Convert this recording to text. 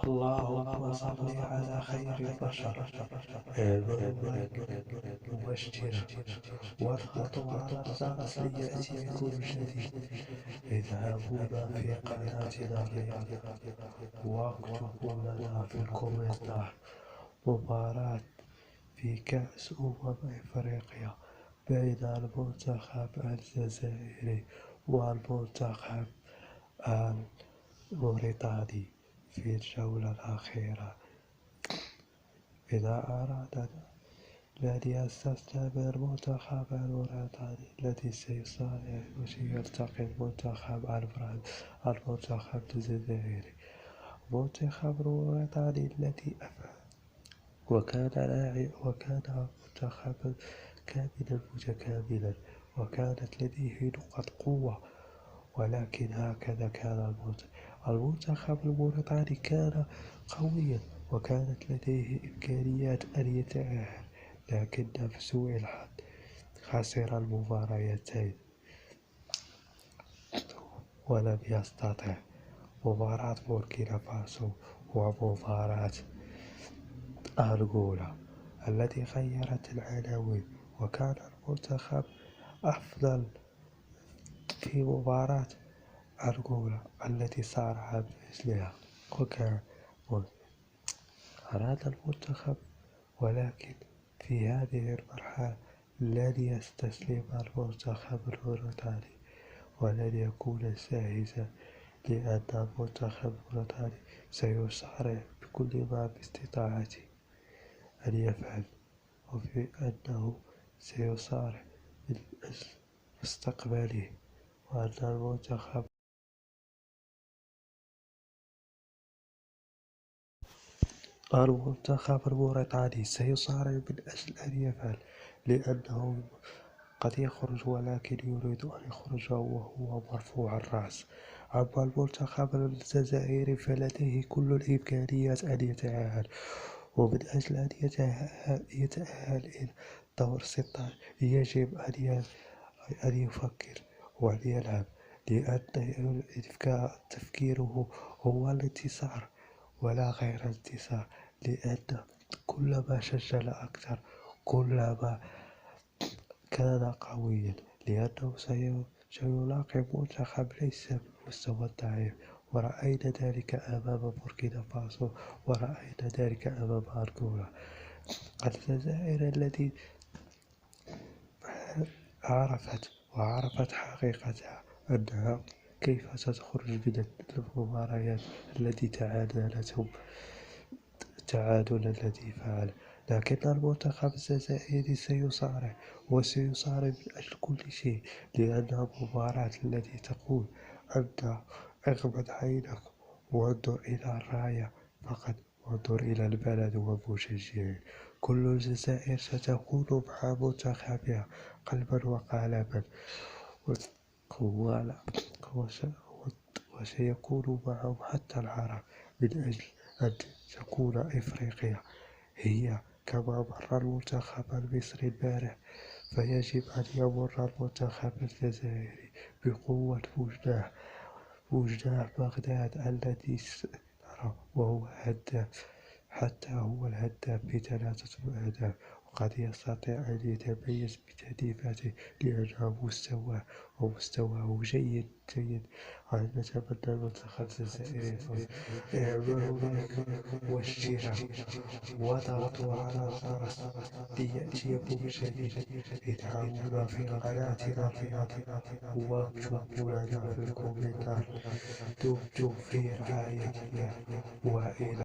اللهم صل على خير البشر المبارك مبشرا والخطوات الأصلية بكل جديد. اذهبوا في قناتنا الرياض واكتبوا لنا في الكومنتار مباراة في كأس إفريقيا بين المنتخب الجزائري والمنتخب الموريتاني في الجولة الأخيرة. إذا أراد الذي يستمر منتخب الموريتاني الذي سيصارع وسيلتقي المنتخب الجزائري. منتخب الموريتاني الذي وكان منتخبا كاملا متكاملا وكانت لديه نقاط قوة، ولكن هكذا كان المنتخب الموريتاني كان قويا وكانت لديه إمكانيات أن يتأهل، لكن بسوء الحظ خسر المباريتين ولم يستطع. مباراة بوركينا فاسو ومباراة أنغولا التي غيرت العناوين، وكان المنتخب أفضل في مباراة أنغولا التي صارع بمثلها، وكان أراد المنتخب، ولكن في هذه المرحلة لن يستسلم المنتخب الموريتاني ولن يكون ساهزا، لأن المنتخب الموريتاني سيصارع بكل ما باستطاعته أن يفعل، وفي أنه سيصارع من أجل مستقبله، وأن المنتخب الموريتاني سيصارع من أجل أن يفعل، لأنه قد يخرج ولكن يريد أن يخرج وهو مرفوع الرأس. أما المنتخب الجزائري فلديه كل الإمكانيات أن يتأهل، ومن أجل أن يتأهل إلى دور 16 يجب أن يفكر وأن يلعب، لأن تفكيره هو الانتصار ولا غير الانتصار، لأن كلما سجل أكثر كلما كان قويا، لأنه سيلاقي منتخب ليس بالمستوى الضعيف، ورأينا ذلك أمام بوركينا فاسو ورأينا ذلك أمام أنغولا. الجزائر التي عرفت حقيقتها أنها كيف ستخرج من المباريات التي تعادلتهم التعادل الذي فعل، لكن المنتخب الجزائري سيصارع من أجل كل شيء، لأنها مباراة التي تقول أنت اغمض عينك وانظر إلى الراية فقط، وانظر إلى البلد ومشجعين. كل الجزائر ستكون مع منتخبها قلبا وقالبا، وسيكون معهم حتى العرب من أجل أن تكون إفريقيا هي كما مر المنتخب المصري البارح، فيجب أن يمر المنتخب الجزائري بقوة وجدان بغداد الذي نرى وهو هداف، حتى هو الهداف ب3 أهداف، وقد يستطيع أن يتميز بتهديفاته لأنه مستواه جيد. نتمنى المنتخب الجزائري الفوز. اعملوا لايك واشتراك وضغطوا على الجرس ليأتيكم الجديد. ادعمونا في قناتنا الرياضية واكتبوا لنا في الكومنتار. دمتم في رعاية الله وإلى